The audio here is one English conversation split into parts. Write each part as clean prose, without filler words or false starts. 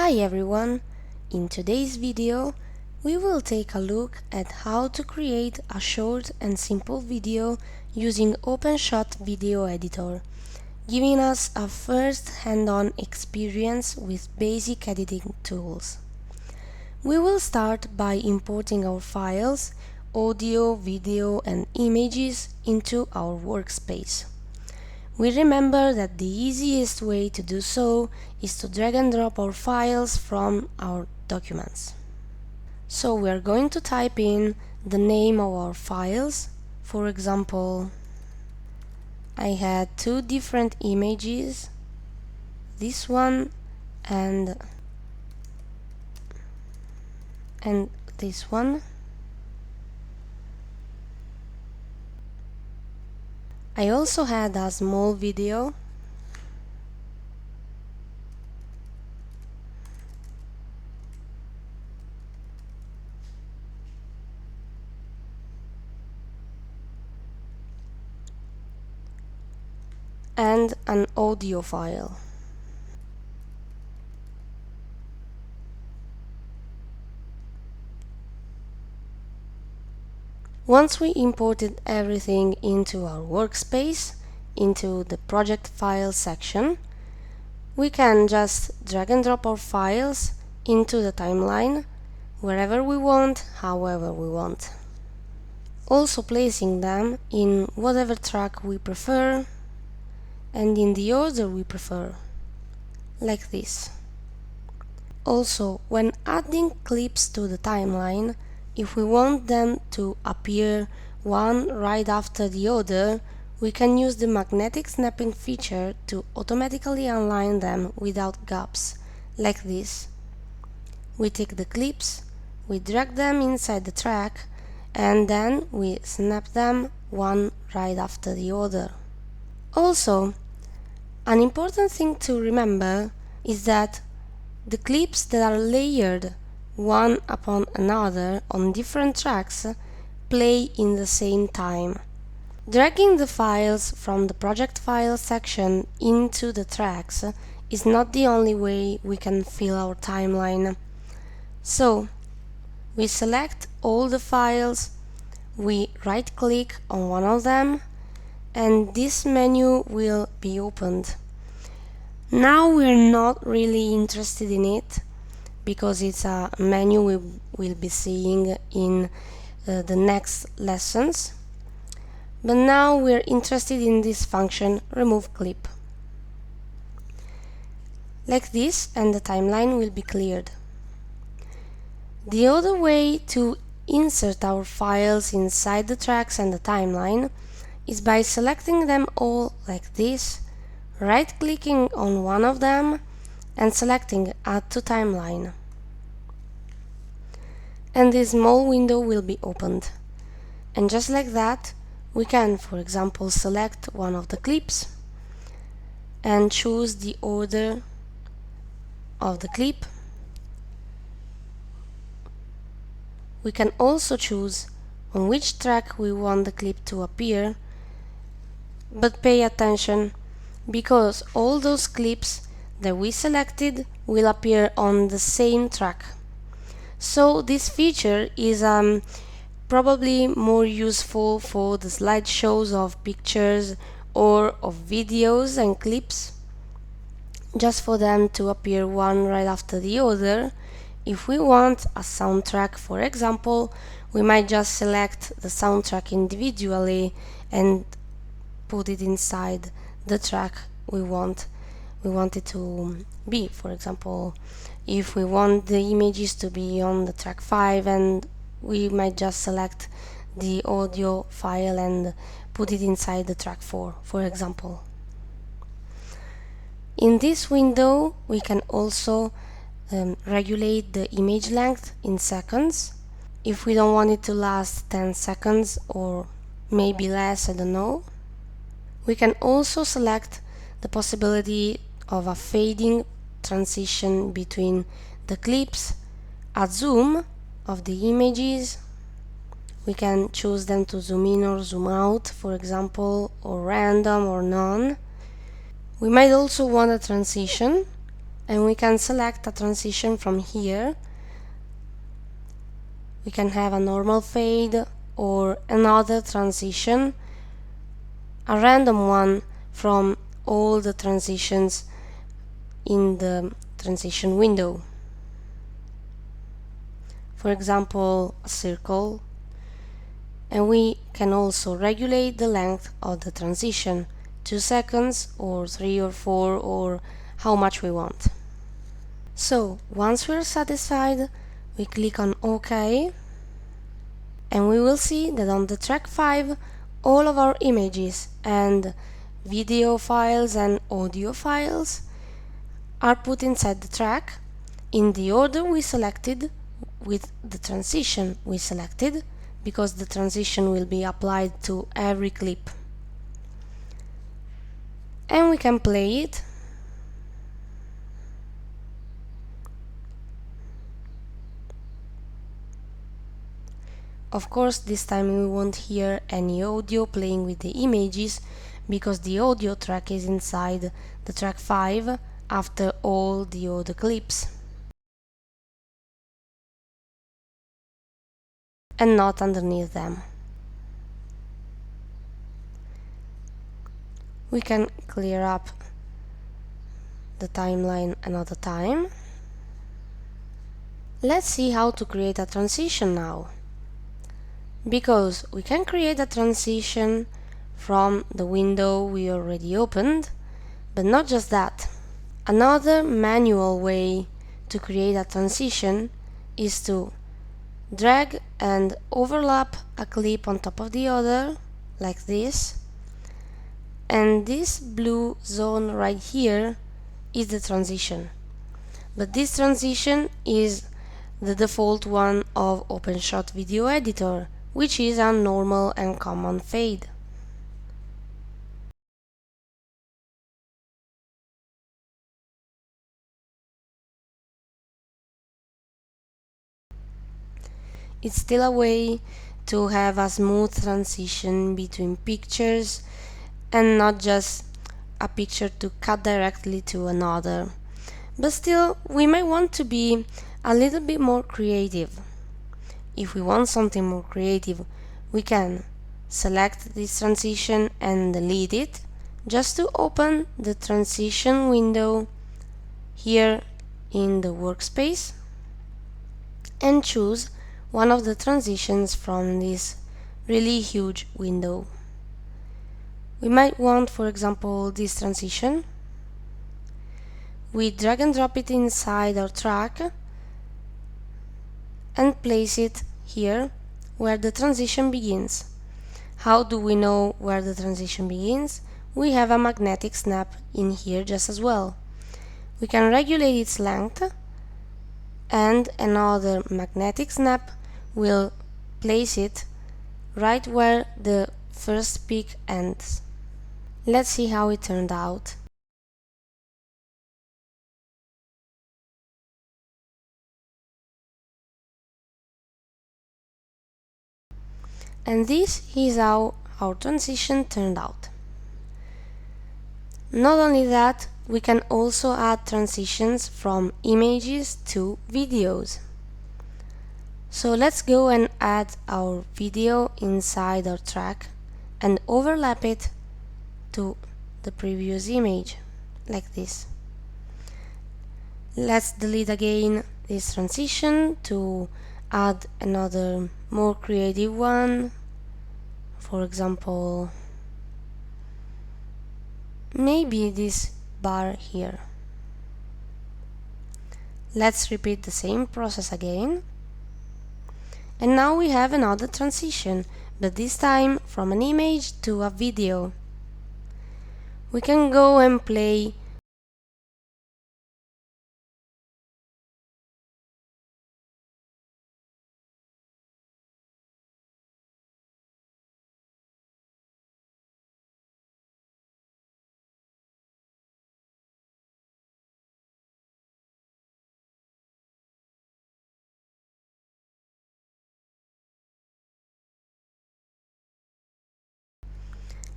Hi everyone! In today's video, we will take a look at how to create a short and simple video using OPENSHOT Video Editor, giving us a first hand-on experience with basic editing tools. We will start by importing our files, audio, video and images into our workspace. We remember that the easiest way to do so is to drag and drop our files from our documents. So we are going to type in the name of our files. For example, I had two different images, this one and this one. I also had a small video and an audio file. Once we imported everything into our workspace, into the project file section, we can just drag and drop our files into the timeline wherever we want, however we want. Also placing them in whatever track we prefer and in the order we prefer, like this. Also, when adding clips to the timeline, if we want them to appear one right after the other, we can use the magnetic snapping feature to automatically align them without gaps, like this. We take the clips, we drag them inside the track, and then we snap them one right after the other. Also, an important thing to remember is that the clips that are layered one upon another on different tracks play in the same time. Dragging the files from the project file section into the tracks is not the only way we can fill our timeline. So, we select all the files, we right-click on one of them, and this menu will be opened. Now we're not really interested in it, because it's a menu we will be seeing in the next lessons. But now we're interested in this function, remove clip. Like this, and the timeline will be cleared. The other way to insert our files inside the tracks and the timeline is by selecting them all like this, right-clicking on one of them and selecting Add to Timeline. And this small window will be opened. And just like that, we can, for example, select one of the clips and choose the order of the clip. We can also choose on which track we want the clip to appear, but pay attention, because all those clips that we selected will appear on the same track. So this feature is probably more useful for the slideshows of pictures or of videos and clips, just for them to appear one right after the other. If we want a soundtrack, for example, we might just select the soundtrack individually and put it inside the track we want it to be. For example, if we want the images to be on the track 5, and we might just select the audio file and put it inside the track 4, for example. In this window, we can also regulate the image length in seconds. If we don't want it to last 10 seconds or maybe less, I don't know. We can also select the possibility of a fading transition between the clips, a zoom of the images. We can choose them to zoom in or zoom out, for example, or random or none. We might also want a transition and we can select a transition from here. We can have a normal fade or another transition, a random one from all the transitions in the transition window. For example, a circle. And we can also regulate the length of the transition, 2 seconds or 3 or 4 or how much we want. So once we're satisfied, we click on OK, and we will see that on the track 5 all of our images and video files and audio files are put inside the track in the order we selected with the transition we selected, because the transition will be applied to every clip. And we can play it. Of course, this time we won't hear any audio playing with the images, because the audio track is inside the track 5 after all the other clips, and not underneath them. We can clear up the timeline another time. Let's see how to create a transition now. Because we can create a transition from the window we already opened, but not just that. Another manual way to create a transition is to drag and overlap a clip on top of the other, like this, and this blue zone right here is the transition. But this transition is the default one of OPENSHOT Video Editor, which is a normal and common fade. It's still a way to have a smooth transition between pictures and not just a picture to cut directly to another. But still, we may want to be a little bit more creative. If we want something more creative, we can select this transition and delete it, just to open the transition window here in the workspace and choose one of the transitions from this really huge window. We might want, for example, this transition. We drag and drop it inside our track and place it here where the transition begins. How do we know where the transition begins? We have a magnetic snap in here just as well. We can regulate its length, and another magnetic snap will place it right where the first peak ends. Let's see how it turned out. And this is how our transition turned out. Not only that, we can also add transitions from images to videos. So let's go and add our video inside our track and overlap it to the previous image, like this. Let's delete again this transition to add another more creative one. For example, maybe this bar here. Let's repeat the same process again. And now we have another transition, but this time from an image to a video. We can go and play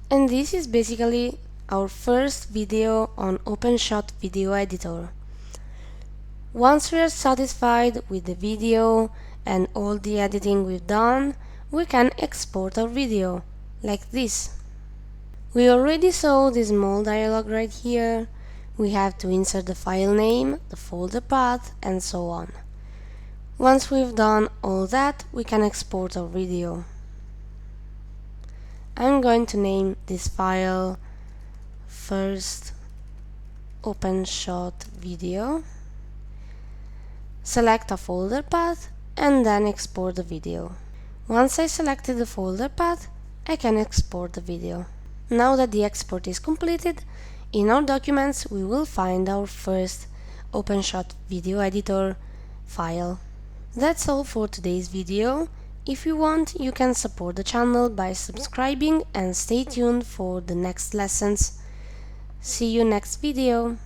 and this is basically our first video on OPENSHOT Video Editor. Once we are satisfied with the video and all the editing we've done, we can export our video, like this. We already saw this small dialog right here. We have to insert the file name, the folder path, and so on. Once we've done all that, we can export our video. I'm going to name this file first OPENSHOT video. Select a folder path and then export the video. Once I selected the folder path, I can export the video. Now that the export is completed, in our documents we will find our first OPENSHOT Video Editor file. That's all for today's video. If you want, you can support the channel by subscribing and stay tuned for the next lessons. See you next video.